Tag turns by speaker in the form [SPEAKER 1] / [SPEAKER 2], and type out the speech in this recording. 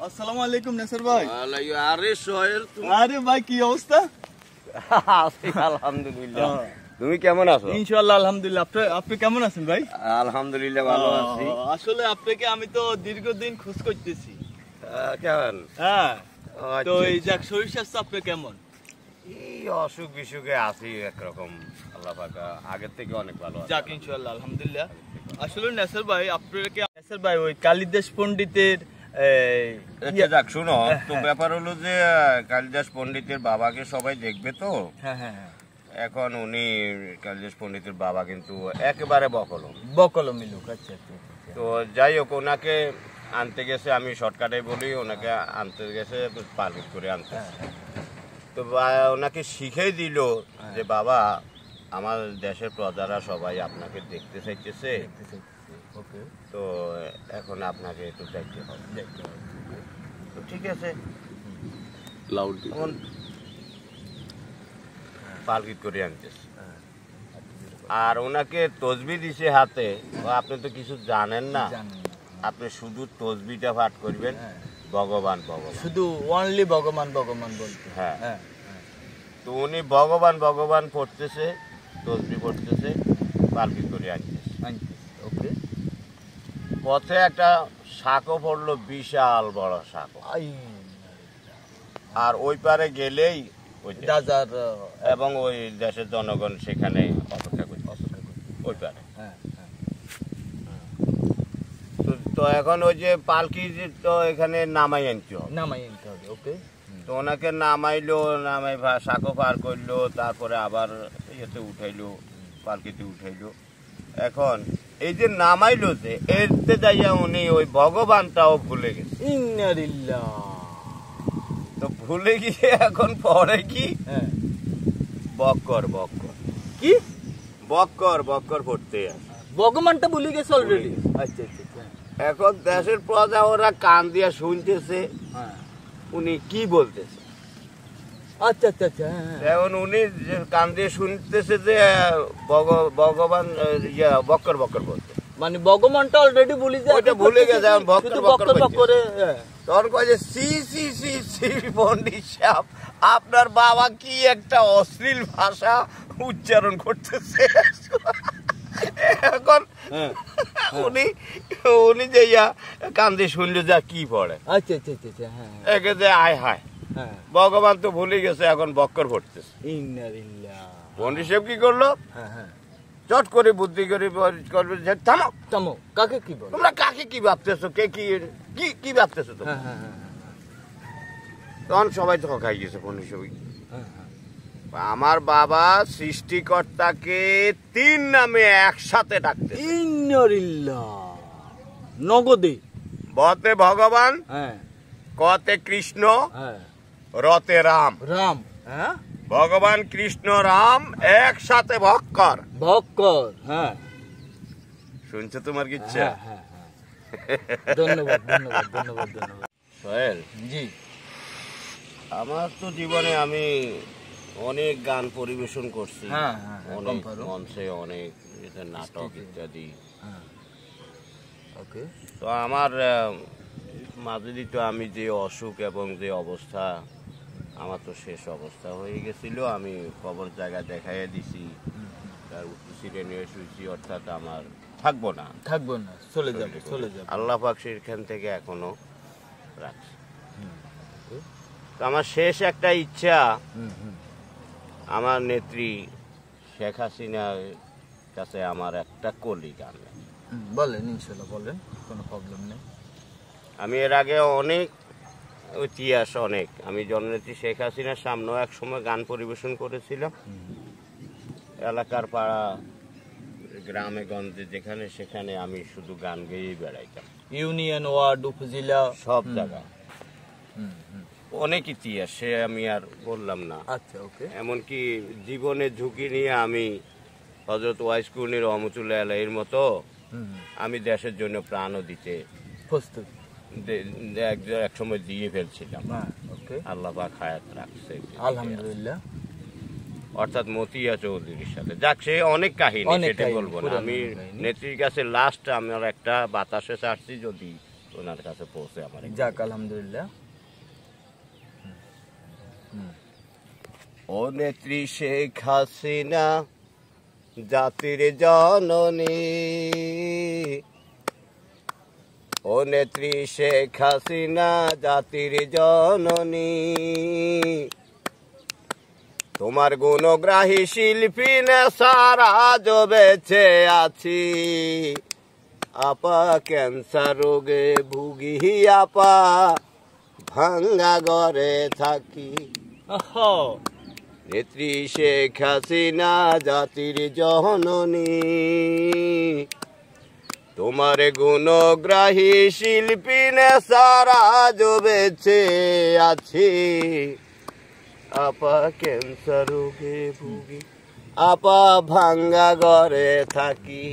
[SPEAKER 1] আসসালামু আলাইকুম নাসির ভাই।
[SPEAKER 2] আরে সোহেল,
[SPEAKER 1] আরে ভাই কি অবস্থা?
[SPEAKER 2] আছি আলহামদুলিল্লাহ। তুমি কেমন আছো?
[SPEAKER 1] ইনশাআল্লাহ আলহামদুলিল্লাহ। আপনি কেমন আছেন ভাই?
[SPEAKER 2] আলহামদুলিল্লাহ ভালো আছি।
[SPEAKER 1] আসলে আপনাকে আমি তো দীর্ঘদিন খোঁজ করতেছি।
[SPEAKER 2] কেমন?
[SPEAKER 1] হ্যাঁ, তো এই যাক শরীর স্বাস্থ্য আপনার কেমন?
[SPEAKER 2] এই অসুখ বিসুখে আছি একরকম, আল্লাহ পাক আগের থেকে অনেক ভালো আছে।
[SPEAKER 1] যাক ইনশাআল্লাহ আলহামদুলিল্লাহ। আসলে নাসির ভাই আপনাকে নাসির ভাই ওই কালিদাস পণ্ডিতের
[SPEAKER 2] যাক শুনো, তো ব্যাপার হলো যে কালিদাস পণ্ডিতের বাবাকে সবাই দেখবে তো।
[SPEAKER 1] হ্যাঁ হ্যাঁ হ্যাঁ।
[SPEAKER 2] এখন উনি কালিদাস পণ্ডিতের বাবা কিন্তু একেবারে
[SPEAKER 1] বকলমি লোক। আচ্ছা আচ্ছা।
[SPEAKER 2] তো যাই হোক, ওনাকে আনতে গেছে, আমি শর্টকাটে বলি, ওনাকে আনতে গেছে পালকিত করে আনতে। তো ওনাকে শিখেই দিল যে বাবা আমার দেশের প্রজারা সবাই আপনাকে দেখতে চাইতেছে, তো এখন আপনাকে একটু দেখতে হবে। তো ঠিক আছে, পালকিত করে আনতেছে। আর ওনাকে তসবি দিছে হাতে। আপনি তো কিছু জানেন না, আপনি শুধু তসবিটা পাঠ করবেন, ভগবান ভগবান,
[SPEAKER 1] শুধু অনলি ভগবান ভগবান বলতে।
[SPEAKER 2] হ্যাঁ। তো উনি ভগবান ভগবান পড়তেছে, তসবি পড়তেছে, পালকিত করে আনতেছে।
[SPEAKER 1] ওকে।
[SPEAKER 2] পথে একটা শাকও পড়লো, বিশাল বড় শাক। আর ওই পারে গেলেই এবং ওই দেশের জনগণ সেখানে অপেক্ষা করছে ওই পারে। তো এখন ওই যে পালকি তো এখানে নামাই আনতে হবে।
[SPEAKER 1] ওকে।
[SPEAKER 2] তো ওনাকে নামাইলো, নামাই শাকও পার করলো, তারপরে আবার ইয়েতে উঠাইলো, পালকিতে উঠাইলো। এখন এই যে নামাইলো, যে এতে যাইয়া উনি ওই ভগবানটাও ভুলে গেছে। তো ভুলে গিয়ে এখন পরে কি বক্কর
[SPEAKER 1] কি
[SPEAKER 2] বক্কর পড়তে আছে,
[SPEAKER 1] ভগবানটা ভুলে গেছে অলরেডি। আচ্ছা আচ্ছা।
[SPEAKER 2] এখন দেশের প্রজা ওরা কান দিয়া শুনতেছে উনি কি বলতেছে।
[SPEAKER 1] আচ্ছা আচ্ছা আচ্ছা।
[SPEAKER 2] এখন উনি কান দিয়ে শুনতেছে যে ভগবান বক্কর বলতে,
[SPEAKER 1] মানে ভগবানটা অলরেডি
[SPEAKER 2] ভুলে গেছে, বক্কর করে। তখন কয় যে সি সি সি সি পণ্ডিত সাহেব, আপনার বাবা কি একটা অশ্লীল ভাষা উচ্চারণ করতেছে। এখন উনি যে কান্দে শুনলে যা কি পড়ে।
[SPEAKER 1] আচ্ছা আচ্ছা আচ্ছা।
[SPEAKER 2] একে যে আয় হায়, ভগবান তো ভুলে গেছে, এখন বক্কর পড়তেছে। পণ্ডিত সাহেব কি করলো, চট করে বুদ্ধি করে করবে যে থামো,
[SPEAKER 1] কাকে কি বল,
[SPEAKER 2] তোমরা কাকে কি ভাবতেছো, কে কি ভাবতেছো তোমরা? তখন সবাই তো খাই গেছে। পণ্ডিত সাহেব, আমার বাবা সৃষ্টিকর্তাকে 3 নামে একসাথে ডাকতে,
[SPEAKER 1] নগদে।
[SPEAKER 2] বতে ভগবান, কতে কৃষ্ণ, রতে রাম। ভগবান কৃষ্ণ রাম একসাথে ভক্কর।
[SPEAKER 1] হ্যাঁ,
[SPEAKER 2] শুনছো তোমার ইচ্ছা?
[SPEAKER 1] ধন্যবাদ।
[SPEAKER 2] সোহেল
[SPEAKER 1] জি,
[SPEAKER 2] আমার তো জীবনে আমি অনেক গান পরিবেশন করছি, অনেক মঞ্চে, অনেক নাটক ইত্যাদি। তো আমার মাঝে তো আমি যে অসুখ এবং যে অবস্থা, আমার তো শেষ অবস্থা হয়ে গেছিল। আমি খবর জায়গা দেখাইয়া দিছি, তার উচ্চশিরে নিয়ে শুয়েছি, অর্থাৎ আমার থাকবো না,
[SPEAKER 1] চলে যাবে।
[SPEAKER 2] আল্লাহ পাক সেখান থেকে এখনো রাখছে। তো আমার শেষ একটা ইচ্ছা, আমার নেত্রী শেখ হাসিনার কাছে আমার একটা কলি গান।
[SPEAKER 1] বলেন, ইনশাআল্লাহ বলেন, কোনো প্রবলেম নেই।
[SPEAKER 2] আমি এর আগে অনেক ইতিহাস, আমি জননেত্রী শেখ হাসিনার সামনেও এক সময় গান পরিবেশন করেছিলাম। এলাকার পাড়া গ্রামে গঞ্জে যেখানে সেখানে আমি শুধু গান গেয়েই বেড়াইতাম,
[SPEAKER 1] ইউনিয়ন, ওয়ার্ড, উপজেলা,
[SPEAKER 2] সব জায়গায়। অনেক ইতিহাস, সে আমি আর বললাম না।
[SPEAKER 1] আচ্ছা, ওকে।
[SPEAKER 2] এমনকি জীবনের ঝুঁকি নিয়ে আমি হযরত ওয়াইস কুর্নি রহমতুল্লাহ আলাইহির মতো আমি দেশের জন্য প্রাণও দিতে
[SPEAKER 1] প্রস্তুত,
[SPEAKER 2] এক সময় দিয়ে ফেলছিলাম। আল্লাহ পাক হায়াত রাখছে,
[SPEAKER 1] আলহামদুলিল্লাহ।
[SPEAKER 2] অর্থাৎ মতিয়া চৌধুরীর সাথে, যাক সে অনেক কাহিনী, সেটা বলবো না। আমি নেত্রীর কাছে লাস্ট আমার একটা বাতাসে চাচ্ছি, যদি ওনার কাছে পৌঁছে আমার।
[SPEAKER 1] যাক আলহামদুলিল্লাহ।
[SPEAKER 2] ও নেত্রী শেখ হাসিনা জাতির জননী, ও নেত্রী শেখ হাসিনা জাতির জননী, তোমার গুণগ্রাহী শিল্পী নেশার আজ বেঁচে আছি, আপা ক্যান্সার রোগে ভুগি, আপা ভাঙ্গা ঘরে থাকি। নেত্রী শেখ হাসিনা জাতির জননী, তোমার গুণগ্রাহী শিল্পী নেশার আজ বেঁচে আছি, আপা ক্যান্সার রোগে ভুগি, আপা ভাঙ্গা ঘরে থাকি।